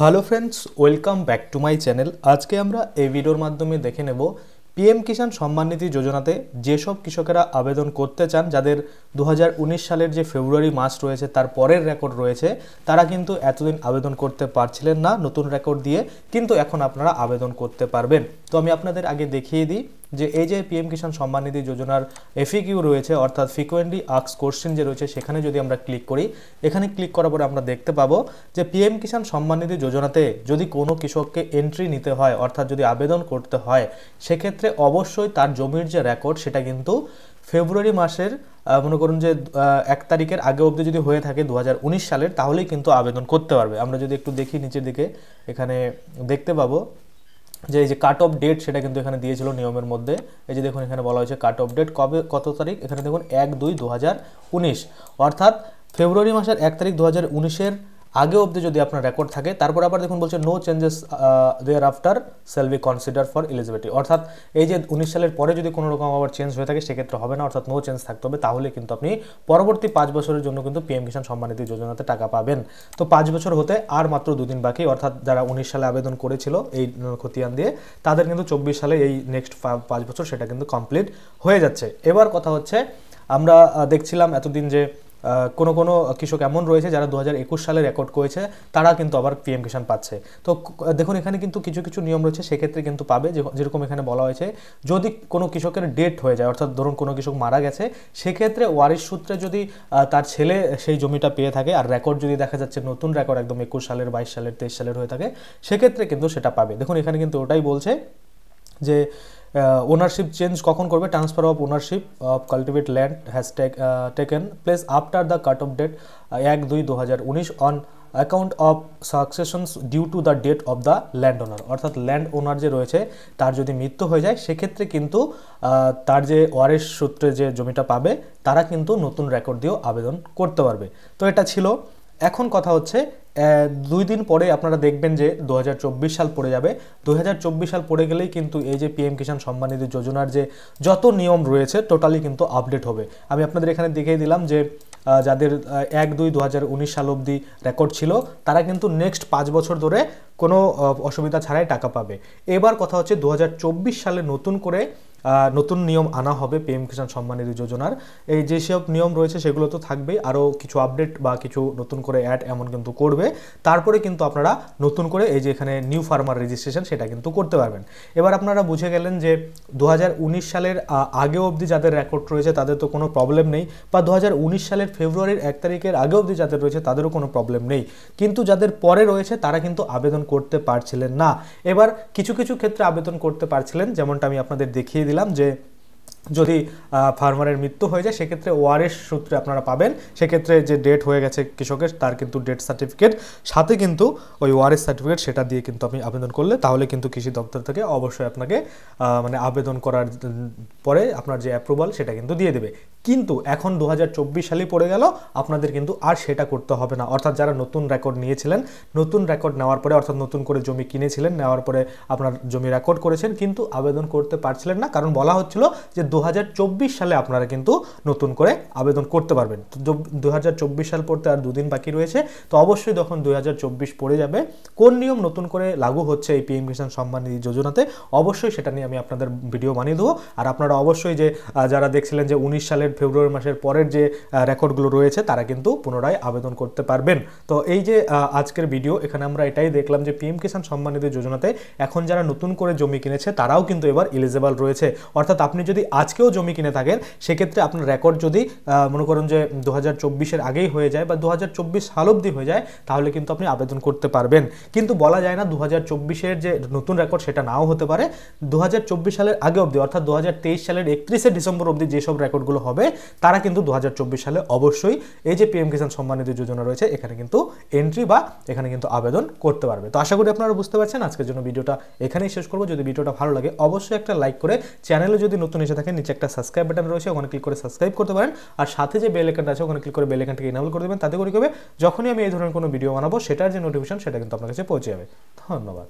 Hello friends, welcome back to my channel. আজকে আমরা এই ভিডিওর মাধ্যমে দেখে নেব পিএম কিষাণ সম্মান নিধি যোজনাতে যেসব কৃষকেরা আবেদন করতে চান, যাদের 2019 সালের যে ফেব্রুয়ারি মাস রয়েছে তার পরের রেকর্ড রয়েছে, তারা কিন্তু এতদিন আবেদন করতে পারছিলেন না নতুন রেকর্ড দিয়ে, কিন্তু এখন আপনারা আবেদন করতে পারবেন। তো আমি আপনাদের আগে দেখিয়ে দিই যে এই যে পিএম কিষাণ সম্মান নিধি যোজনার এফিকিউ রয়েছে, অর্থাৎ ফ্রিকোয়েন্টলি আস্কড কোশ্চেন যে রয়েছে, সেখানে যদি আমরা ক্লিক করি, এখানে ক্লিক করার পরে আমরা দেখতে পাবো যে পিএম কিষাণ সম্মান নিধি যোজনাতে যদি কোনো কৃষককে এন্ট্রি নিতে হয়, অর্থাৎ যদি আবেদন করতে হয়, সেক্ষেত্রে অবশ্যই তার জমির যে রেকর্ড সেটা কিন্তু ফেব্রুয়ারি মাসের মনে করুন যে 1 তারিখের আগে অবধি যদি হয়ে থাকে 2019 সালের, তাহলেই কিন্তু আবেদন করতে পারবে। আমরা যদি একটু দেখি নিচের দিকে, এখানে দেখতে পাবো যে এই যে কাট অফ ডেট সেটা কিন্তু এখানে দিয়েছিল নিয়মের মধ্যে। এই যে দেখুন এখানে বলা হয়েছে কাট অফ ডেট কবে, কত তারিখ, এখানে দেখুন 1/2/2019, অর্থাৎ ফেব্রুয়ারি মাসের 1 তারিখ 2019-এর আগে অবধি যদি আপনার রেকর্ড থাকে। তারপর আবার দেখুন বলছে no changes thereafter shall be consider for eligibility, অর্থাৎ এই যে 19 সালের পরে যদি কোনো রকম আবার চেঞ্জ হয়ে থাকে সেক্ষেত্রে হবে না, অর্থাৎ নো চেঞ্জ থাকতে হবে, তাহলে কিন্তু আপনি পরবর্তী 5 বছরের জন্য কিন্তু পিএম কিষাণ সম্মান নিধি যোজনাতে টাকা পাবেন। তো 5 বছর হতে আর মাত্র 2 দিন বাকি, অর্থাৎ যারা 19 সালে আবেদন করেছিল এই খতিয়ান দিয়ে, তাদের কিন্তু 24 সালে এই নেক্সট 5 বছর সেটা কিন্তু কমপ্লিট হয়ে যাচ্ছে। এবার কথা হচ্ছে, আমরা দেখছিলাম এতদিন যে কোনো কোনো কৃষক এমন রয়েছে যারা 2021 সালে রেকর্ড করেছে, তারা কিন্তু আবার পিএম কিষাণ পাচ্ছে। তো দেখুন এখানে কিন্তু কিছু কিছু নিয়ম রয়েছে, সেক্ষেত্রে কিন্তু পাবে। যেরকম এখানে বলা হয়েছে, যদি কোনো কৃষকের ডেট হয়ে যায়, অর্থাৎ ধরুন কোনো কৃষক মারা গেছে, সেক্ষেত্রে ওয়ারিশ সূত্রে যদি তার ছেলে সেই জমিটা পেয়ে থাকে, আর রেকর্ড যদি দেখা যাচ্ছে নতুন রেকর্ড একদম 21 সালের, 22 সালের, 23 সালের হয়ে থাকে, সেক্ষেত্রে কিন্তু সেটা পাবে। দেখুন এখানে কিন্তু ওটাই বলছে যে ওনারশিপ চেঞ্জ কখন করবে, transfer of ownership of cultivate land has taken place after the cut off date 1/2/2019 on account of successions due to the date of the land owner, অর্থাৎ ল্যান্ড ওনার যে রয়েছে তার যদি মৃত্যু হয়ে যায়, সেক্ষেত্রে কিন্তু তার যে ওয়ারিশ সূত্রে যে জমিটা পাবে, তারা কিন্তু নতুন রেকর্ড দিয়েও আবেদন করতে পারবে। তো এটা ছিল। এখন কথা হচ্ছে, 2 দিন পরে আপনারা দেখবেন যে 2024 সাল পড়ে যাবে। 2024 সাল পড়ে গেলেই কিন্তু এই যে পিএম কিষাণ সম্মান নিধি যোজনার যে যত নিয়ম রয়েছে টোটালি কিন্তু আপডেট হবে। আমি আপনাদের এখানে দেখিয়ে দিলাম যে যাদের 1/2/2019 সাল অবধি রেকর্ড ছিল, তারা কিন্তু নেক্সট 5 বছর ধরে কোনো অসুবিধা ছাড়াই টাকা পাবে। এবার কথা হচ্ছে 2024 সালে নতুন নিয়ম আনা হবে পিএম কিষাণ সম্মান নিধি যোজনার। এই যেসব নিয়ম রয়েছে সেগুলো তো থাকবেই, আরও কিছু আপডেট বা কিছু নতুন করে অ্যাড এমন কিন্তু করবে। তারপরে কিন্তু আপনারা নতুন করে এই যে এখানে নিউ ফার্মার রেজিস্ট্রেশন সেটা কিন্তু করতে পারবেন। এবার আপনারা বুঝে গেলেন যে 2019 সালের আগে অবধি যাদের রেকর্ড রয়েছে তাদের তো কোনো প্রবলেম নেই, বা 2019 সালের ফেব্রুয়ারির 1 তারিখের আগে অবধি যাদের রয়েছে তাদেরও কোনো প্রবলেম নেই, কিন্তু যাদের পরে রয়েছে তারা কিন্তু আবেদন করতে পারছিলেন না। এবার কিছু কিছু ক্ষেত্রে আবেদন করতে পারছিলেন, যেমনটা আমি আপনাদের দেখিয়ে দিলাম যে যদি ফার্মারের মৃত্যু হয়ে যায়, সেক্ষেত্রে ওয়ারিশ সূত্রে আপনারা পাবেন। সেক্ষেত্রে যে ডেট হয়ে গেছে কৃষকের, তার কিন্তু ডেথ সার্টিফিকেট সাথে কিন্তু ওই ওয়ারিশ সার্টিফিকেট সেটা দিয়ে কিন্তু আপনি আবেদন করলে, তাহলে কিন্তু কৃষি দপ্তর থেকে অবশ্যই আপনাকে মানে আবেদন করার পরে আপনার যে অ্যাপ্রুভাল সেটা কিন্তু দিয়ে দেবে। কিন্তু এখন 2024 সালই পড়ে গেল, আপনাদের কিন্তু আর সেটা করতে হবে না। অর্থাৎ যারা নতুন রেকর্ড নিয়েছিলেন, নতুন রেকর্ড নেওয়ার পরে, অর্থাৎ নতুন করে জমি কিনেছিলেন, নেওয়ার পরে আপনার জমি রেকর্ড করেছেন কিন্তু আবেদন করতে পারছিলেন না, কারণ বলা হচ্ছিল যে 2024 সালে আপনারা কিন্তু নতুন করে আবেদন করতে পারবেন। তো 2024 সাল পড়তে আর 2 দিন বাকি রয়েছে। তো অবশ্যই যখন 2024 পড়ে যাবে, কোন নিয়ম নতুন করে লাগু হচ্ছে এই পিএম কিষাণ সম্মান নিধি যোজনাতে, অবশ্যই সেটা নিয়ে আমি আপনাদের ভিডিও বানিয়ে দেবো। আর আপনারা অবশ্যই যে যারা দেখছিলেন যে 19 সালের ফেব্রুয়ারি মাসের পরের যে রেকর্ডগুলো রয়েছে, তারা কিন্তু পুনরায় আবেদন করতে পারবেন। তো এই যে আজকের ভিডিও, এখানে আমরা এটাই দেখলাম যে পিএম কিষাণ সম্মান নিধি যোজনাতে এখন যারা নতুন করে জমি কিনেছে তারাও কিন্তু এবার এলিজিবল রয়েছে। অর্থাৎ আপনি যদি আজকেও জমি কিনে থাকেন, সেক্ষেত্রে আপনার রেকর্ড যদি মনে করুন যে 2024-এর আগেই হয়ে যায় বা 2024 সাল অবধি হয়ে যায়, তাহলে কিন্তু আপনি আবেদন করতে পারবেন। কিন্তু বলা যায় না 2024-এর যে নতুন রেকর্ড সেটা নাও হতে পারে। 2024 সালের আগে অবধি, অর্থাৎ 2023 সালের 31শে ডিসেম্বর অবধি যেসব রেকর্ডগুলো হবে, তারা কিন্তু 2024 সালে অবশ্যই এই যে পিএম কিষাণ সম্মান নিধি যোজনা রয়েছে, এখানে কিন্তু এন্ট্রি বা এখানে কিন্তু আবেদন করতে পারবে। তো আশা করি আপনারা বুঝতে পারছেন। আজকের জন্য ভিডিওটা এখানেই শেষ করবো। যদি ভিডিওটা ভালো লাগে অবশ্যই একটা লাইক করে, চ্যানেলে যদি নতুন এসে থাকেন নিচে একটা সাবস্ক্রাইব বাটন রয়েছে, ওখানে ক্লিক করে সাবস্ক্রাইব করতে পারেন। আর সাথে যে বেল আইকনটা আছে ওখানে ক্লিক করে বেল আইকনটাকে ইনেবল করে দেবেন। তাতে করে কি হবে, যখনই আমি এই ধরনের কোনো ভিডিও বানাবো সেটার যে নোটিফিকেশন সেটা কিন্তু আপনার কাছে পৌঁছে যাবে। ধন্যবাদ।